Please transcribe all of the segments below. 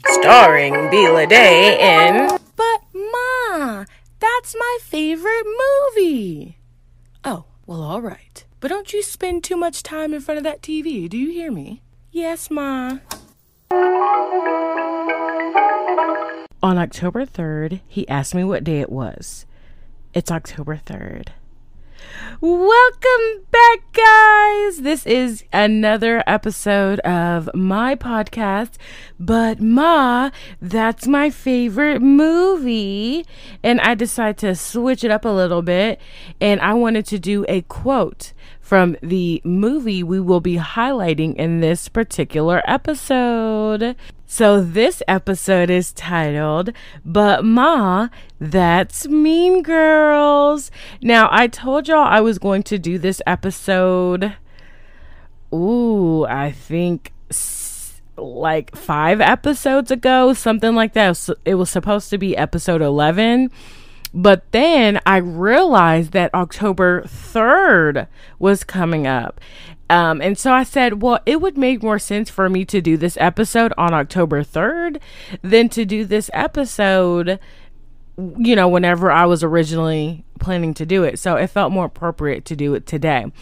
Starring Bela Day in... But Ma, that's my favorite movie. Oh, well, all right. But don't you spend too much time in front of that TV, do you hear me? Yes, Ma. On October 3rd, he asked me what day it was. It's October 3rd. Welcome back, guys. This is another episode of my podcast, But Ma, that's my favorite movie. And I decided to switch it up a little bit, and I wanted to do a quote from the movie we will be highlighting in this particular episode. So this episode is titled, But Ma, That's Mean Girls. Now, I told y'all I was going to do this episode, I think like 5 episodes ago, something like that. It was supposed to be episode 11. But then I realized that October 3rd was coming up. And so I said, well, it would make more sense for me to do this episode on October 3rd than to do this episode, whenever I was originally planning to do it. So it felt more appropriate to do it today.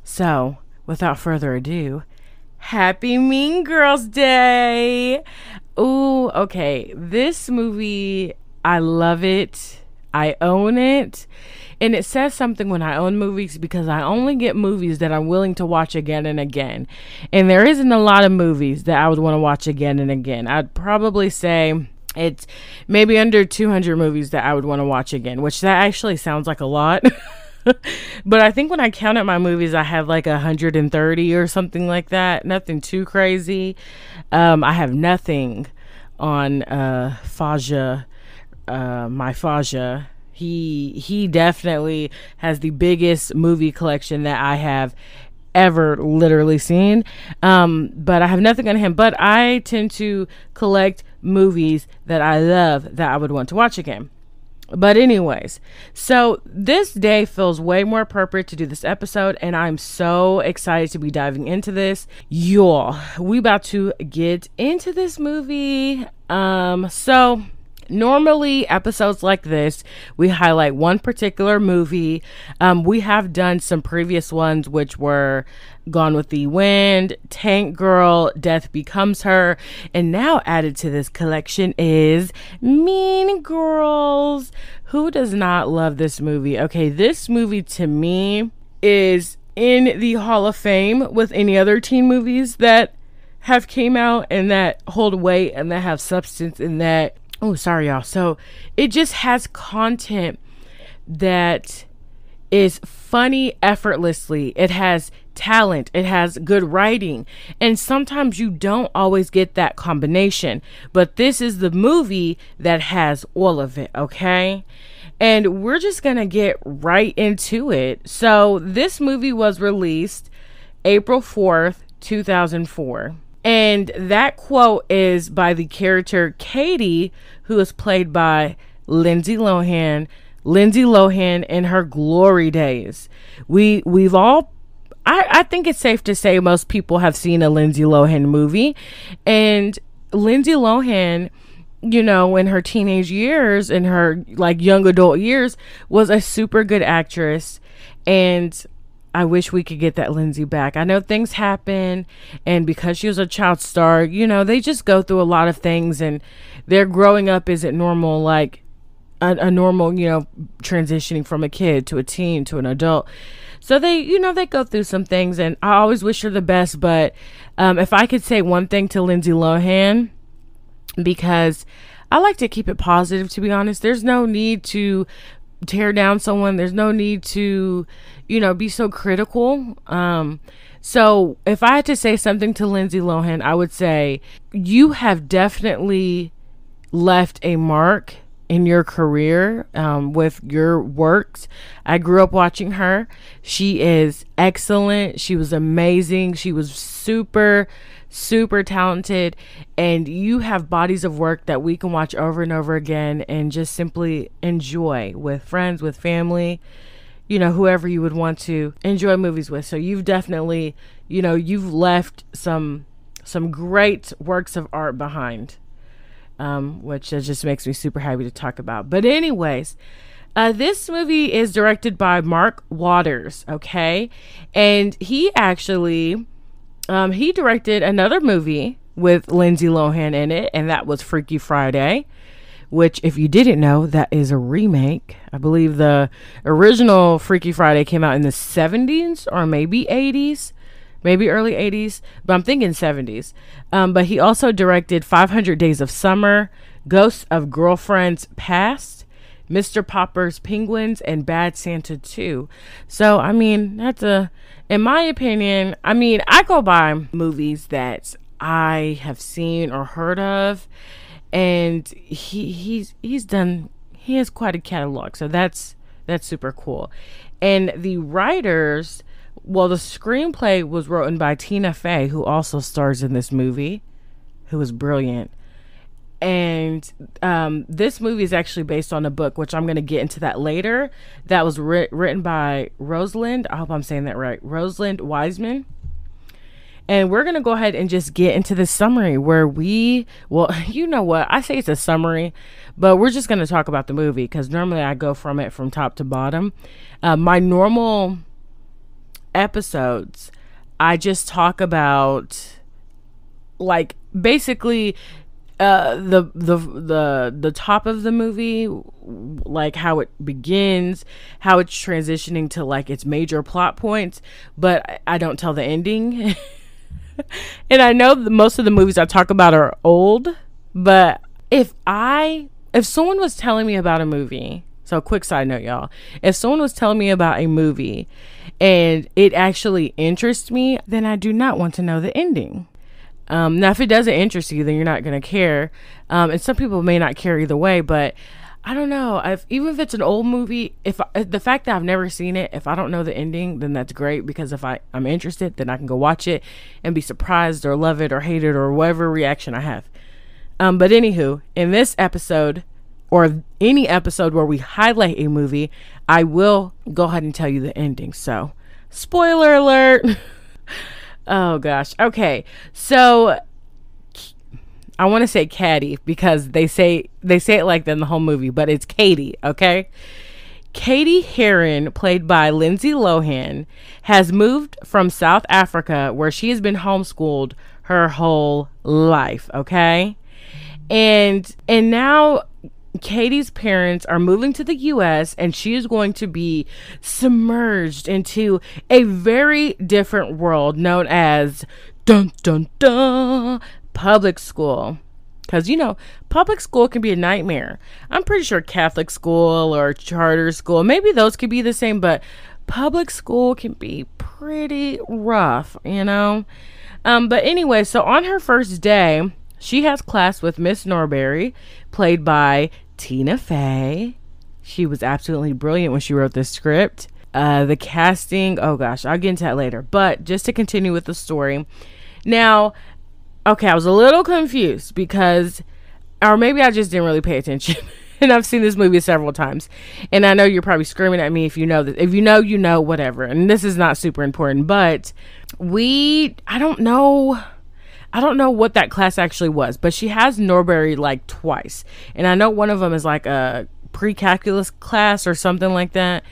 So without further ado, Happy Mean Girls Day. Ooh, okay. This movie, I love it. I own it. And it says something when I own movies, because I only get movies that I'm willing to watch again and again. And there isn't a lot of movies that I would want to watch again and again. I'd probably say it's maybe under 200 movies that I would want to watch again, which that actually sounds like a lot. But I think when I counted my movies, I have like 130 or something like that. Nothing too crazy. I have nothing on Faja. My Faja. He definitely has the biggest movie collection that I have ever literally seen. But I have nothing on him. But I tend to collect movies that I love that I would want to watch again. But anyways, so this day feels way more appropriate to do this episode, and I'm so excited to be diving into this. Y'all, we about to get into this movie. So normally episodes like this, we highlight one particular movie. We have done some previous ones, which were Gone with the Wind, Tank Girl, Death Becomes Her, and now added to this collection is Mean Girls. Who does not love this movie? Okay, this movie to me is in the Hall of Fame with any other teen movies that have came out and that hold weight and that have substance and that, oh, sorry, y'all. So it just has content that is funny effortlessly. It has talent. It has good writing. And sometimes you don't always get that combination. But this is the movie that has all of it, okay? And we're just going to get right into it. So this movie was released April 4th, 2004. And that quote is by the character Katie, who is played by Lindsay Lohan. Lindsay Lohan in her glory days. We've all, I think it's safe to say most people have seen a Lindsay Lohan movie. And Lindsay Lohan, in her teenage years, in her like young adult years, was a super good actress. And I wish we could get that Lindsay back. I know things happen, and because she was a child star, they just go through a lot of things, and their growing up isn't normal, like a normal, transitioning from a kid to a teen to an adult. So they go through some things, and I always wish her the best. But if I could say one thing to Lindsay Lohan, because I like to keep it positive, to be honest, there's no need to tear down someone. There's no need to, be so critical. So if I had to say something to Lindsay Lohan, I would say you have definitely left a mark in your career with your works. I grew up watching her. She is excellent. She was amazing. She was super talented, and you have bodies of work that we can watch over and over again and just simply enjoy with friends, with family, whoever you would want to enjoy movies with. So you've definitely, you've left some great works of art behind. which just makes me super happy to talk about. But anyways, this movie is directed by Mark Waters, okay? And he actually, he directed another movie with Lindsay Lohan in it, and that was Freaky Friday, which, if you didn't know, that is a remake. I believe the original Freaky Friday came out in the 70s or maybe 80s, maybe early 80s, but I'm thinking 70s. But he also directed 500 Days of Summer, Ghosts of Girlfriends Past, Mr. Popper's Penguins, and Bad Santa 2. So, I mean, in my opinion, I mean, I go by movies that I have seen or heard of, and he has quite a catalog, so that's super cool. And the writers, well, the screenplay was written by Tina Fey, who also stars in this movie, who is brilliant. And this movie is actually based on a book, which I'm going to get into that later, that was written by Rosalind, I hope I'm saying that right, Rosalind Wiseman. And we're going to go ahead and just get into the summary where well, you know what? I say it's a summary, but we're just going to talk about the movie because normally I go from top to bottom. My normal episodes, I just talk about, like, basically the top of the movie, like how it begins, how it's transitioning to like its major plot points, but I don't tell the ending. And I know that most of the movies I talk about are old, but if someone was telling me about a movie, so quick side note, y'all, if someone was telling me about a movie and it actually interests me, then I do not want to know the ending. Now, if it doesn't interest you, then you're not going to care. And some people may not care either way, but I don't know. Even if it's an old movie, the fact that I've never seen it, if I don't know the ending, then that's great, because if I'm interested, then I can go watch it and be surprised or love it or hate it or whatever reaction I have. But anywho, in this episode, or any episode where we highlight a movie, I will go ahead and tell you the ending. So, spoiler alert. Oh gosh. Okay. So I want to say Caddy because they say it like that in the whole movie, but it's Katie, okay? Katie Heron, played by Lindsay Lohan, has moved from South Africa, where she has been homeschooled her whole life, okay? And now Katie's parents are moving to the US, and she is going to be submerged into a very different world known as dun dun dun public school. Because, you know, public school can be a nightmare. I'm pretty sure Catholic school or charter school, maybe those could be the same, but public school can be pretty rough, you know? But anyway, so on her first day, she has class with Miss Norbury, played by Tina Fey. She was absolutely brilliant when she wrote this script. The casting, oh gosh, I'll get into that later. But just to continue with the story. Now, okay, I was a little confused because, or maybe I just didn't really pay attention. And I've seen this movie several times. And I know you're probably screaming at me if you know that. If you know, you know, whatever. And this is not super important. But I don't know what that class actually was. But she has Norbury like twice. And I know one of them is like a pre-calculus class or something like that.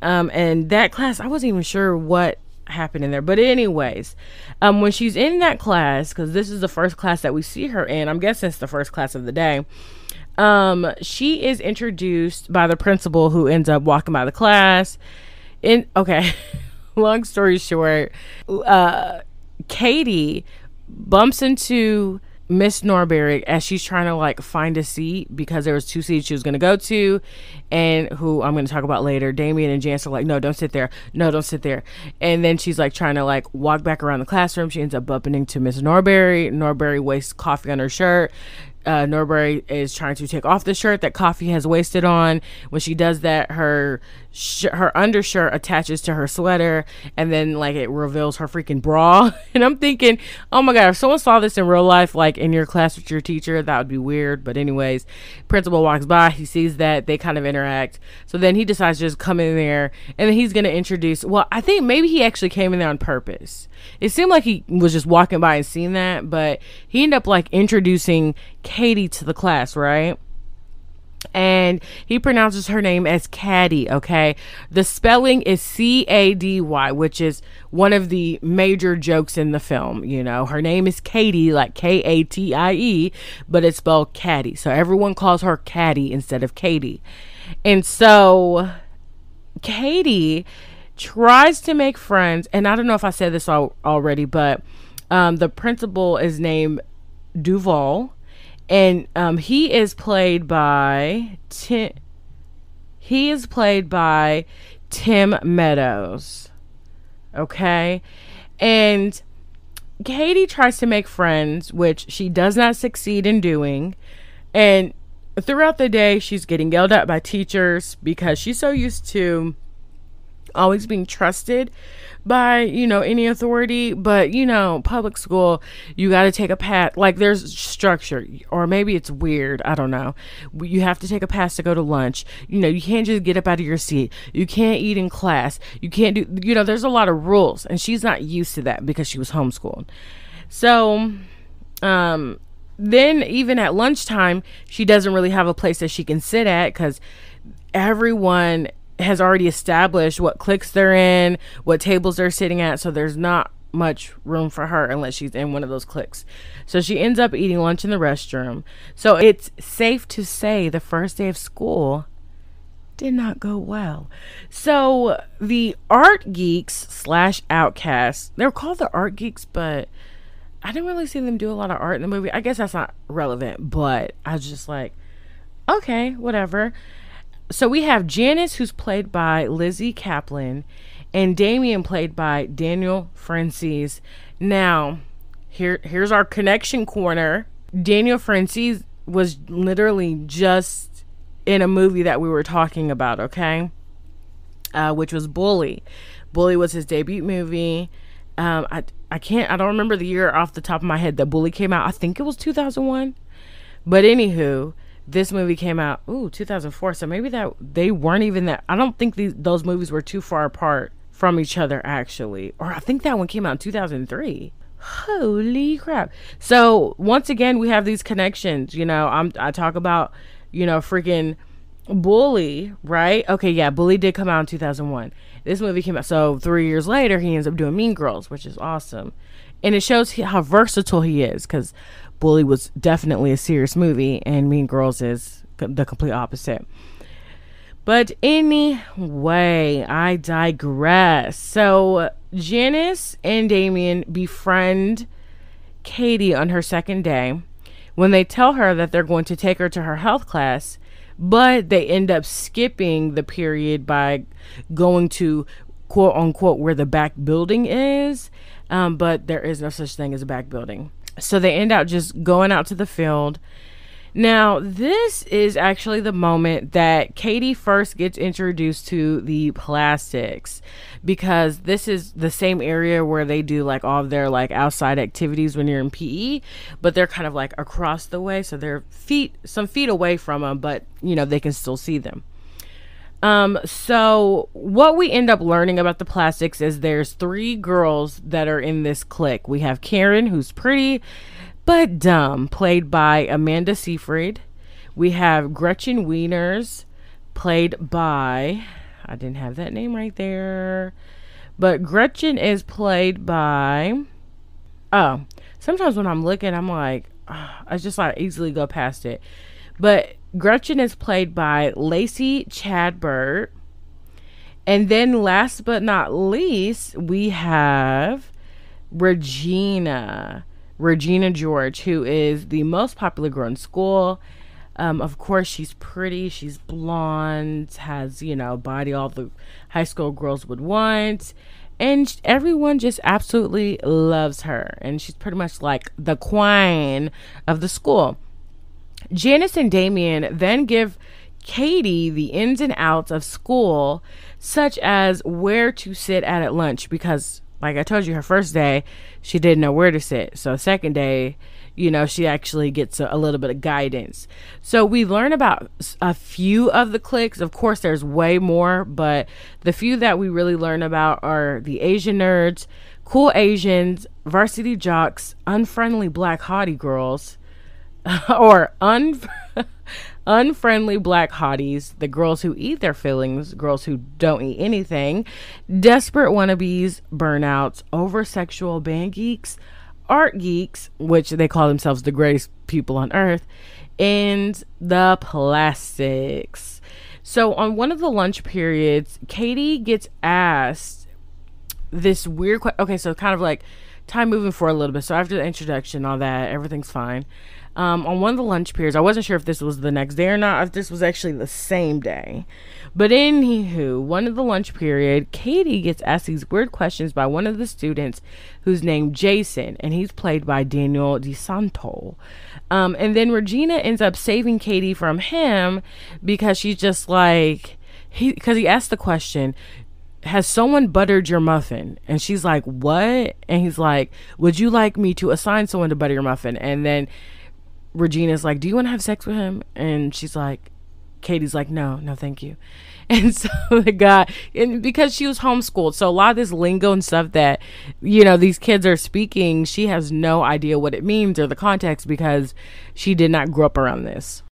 And that class, I wasn't even sure what happened in there. But anyways, when she's in that class, because this is the first class that we see her in, I'm guessing it's the first class of the day, she is introduced by the principal, who ends up walking by the class. Okay, long story short, Katie bumps into Miss Norbury as she's trying to like find a seat, because there was 2 seats she was going to go to, and who I'm going to talk about later, Damien and Jance are like, no, don't sit there, no, don't sit there. And then she's like trying to like walk back around the classroom. She ends up bumping into Miss Norbury. Norbury wastes coffee on her shirt. Norbury is trying to take off the shirt that coffee has wasted on. When she does that, her undershirt attaches to her sweater, and then like it reveals her freaking bra. And I'm thinking, oh my god, if someone saw this in real life, like in your class with your teacher, that would be weird. But anyways, principal walks by, he sees that, they kind of interact. So then he decides to just come in there, and then he's going to introduce, well, I think maybe he actually came in there on purpose. It seemed like he was just walking by and seeing that, but he ended up like introducing Katie to the class, right? And he pronounces her name as Caddy, okay? The spelling is Cady, which is one of the major jokes in the film. You know, her name is Katie, like Katie, but it's spelled Caddy. So everyone calls her Caddy instead of Katie. And so Katie tries to make friends. And I don't know if I said this already, but the principal is named Duval. And he is played by Tim Meadows. Okay? And Katie tries to make friends, which she does not succeed in doing. And throughout the day, she's getting yelled at by teachers because she's so used to always being trusted by, you know, any authority. But, you know, public school, you got to take a pass. Like, there's structure, or maybe it's weird. I don't know. You have to take a pass to go to lunch. You know, you can't just get up out of your seat. You can't eat in class. You can't do, you know, there's a lot of rules, and she's not used to that because she was homeschooled. So, then even at lunchtime, she doesn't really have a place that she can sit at because everyone has already established what cliques they're in, what tables they're sitting at. So there's not much room for her unless she's in one of those cliques. So she ends up eating lunch in the restroom. So it's safe to say the first day of school did not go well. So the art geeks / outcasts, they're called the art geeks, but I didn't really see them do a lot of art in the movie. I guess that's not relevant, but I was just like, okay, whatever. So we have Janice, who's played by Lizzie Kaplan, and Damien, played by Daniel Francis. Now, here's our connection corner. Daniel Francis was literally just in a movie that we were talking about, okay? Which was Bully. Bully was his debut movie. I don't remember the year off the top of my head that Bully came out. I think it was 2001. But anywho, this movie came out, 2004. So maybe that they weren't even that. I don't think those movies were too far apart from each other, actually. Or I think that one came out in 2003. Holy crap. So once again, we have these connections. You know, I talk about, you know, freaking Bully, right? Okay, yeah, Bully did come out in 2001. This movie came out. So 3 years later, he ends up doing Mean Girls, which is awesome. And it shows how versatile he is, because Bully was definitely a serious movie, and Mean Girls is the complete opposite. But anyway, I digress. So Janice and Damien befriend Katie on her second day when they tell her that they're going to take her to her health class, but they end up skipping the period by going to, quote unquote, where the back building is. But there is no such thing as a back building. So they end up just going out to the field. Now, this is actually the moment that Katie first gets introduced to the plastics, because this is the same area where they do like all of their like outside activities when you're in PE, but they're kind of like across the way. So they're some feet away from them, but you know, they can still see them. So what we end up learning about the plastics is there's 3 girls that are in this clique. We have Karen, who's pretty but dumb, played by Amanda Seyfried. We have Gretchen Wieners, played by, I didn't have that name right there, but Gretchen is played by, sometimes when I'm looking, I'm like, I just like easily go past it. But Gretchen is played by Lacey Chadbert. And then last but not least, we have Regina George, who is the most popular girl in school. Of course, she's pretty, she's blonde, has, you know, body all the high school girls would want. And everyone just absolutely loves her. And she's pretty much like the queen of the school. Janice and Damien then give Katie the ins and outs of school, such as where to sit at lunch, because like I told you, her first day, she didn't know where to sit. So second day, you know, she actually gets a little bit of guidance. So we learn about a few of the cliques. Of course, there's way more, but the few that we really learn about are the Asian nerds, cool Asians, varsity jocks, unfriendly black haughty girls, or unfriendly black hotties, the girls who eat their feelings, girls who don't eat anything, desperate wannabes, burnouts, over sexual band geeks, art geeks, which they call themselves the greatest people on earth, and the plastics. So on one of the lunch periods, Katie gets asked this weird question. Okay, so kind of like time moving forward a little bit. So after the introduction, all that, everything's fine. On one of the lunch periods, I wasn't sure if this was the next day or not, if this was actually the same day. But anywho, one of the lunch period, Katie gets asked these weird questions by one of the students who's named Jason, and he's played by Daniel DeSanto. And then Regina ends up saving Katie from him because she's just like, because he asked the question, has someone buttered your muffin? And she's like, what? And he's like, would you like me to assign someone to butter your muffin? And then Regina's like, do you want to have sex with him? And she's like, Katie's like, no, thank you. And so the guy, and because she was homeschooled, so a lot of this lingo and stuff that, you know, these kids are speaking, she has no idea what it means or the context because she did not grow up around this.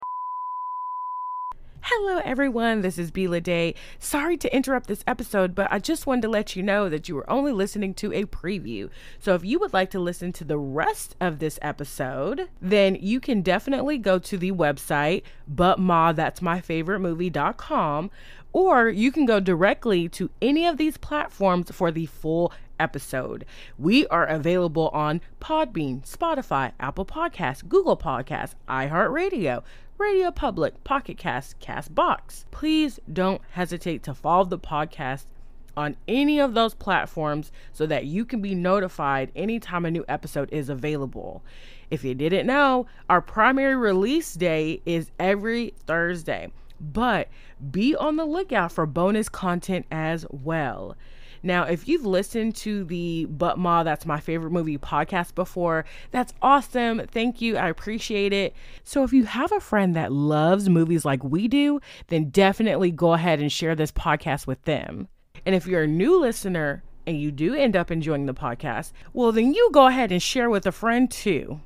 Hello everyone, this is Bila Day. Sorry to interrupt this episode, but I just wanted to let you know that you were only listening to a preview. So if you would like to listen to the rest of this episode, then you can definitely go to the website, butmathat'smyfavoritemovie.com, or you can go directly to any of these platforms for the full episode. We are available on Podbean, Spotify, Apple Podcasts, Google Podcasts, iHeartRadio, Radio Public, Pocket Cast, Castbox. Please don't hesitate to follow the podcast on any of those platforms so that you can be notified anytime a new episode is available. If you didn't know, our primary release day is every Thursday, but be on the lookout for bonus content as well. Now, if you've listened to the But Ma, That's My Favorite Movie podcast before, that's awesome. Thank you. I appreciate it. So if you have a friend that loves movies like we do, then definitely go ahead and share this podcast with them. And if you're a new listener and you do end up enjoying the podcast, well, then you go ahead and share with a friend too.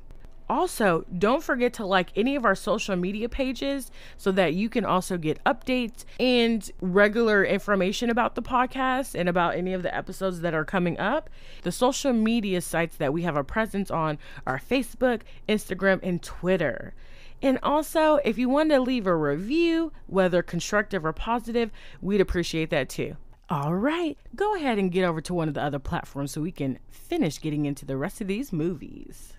Also, don't forget to like any of our social media pages so that you can also get updates and regular information about the podcast and about any of the episodes that are coming up. The social media sites that we have a presence on are Facebook, Instagram, and Twitter. And also, if you want to leave a review, whether constructive or positive, we'd appreciate that too. All right, go ahead and get over to one of the other platforms so we can finish getting into the rest of these movies.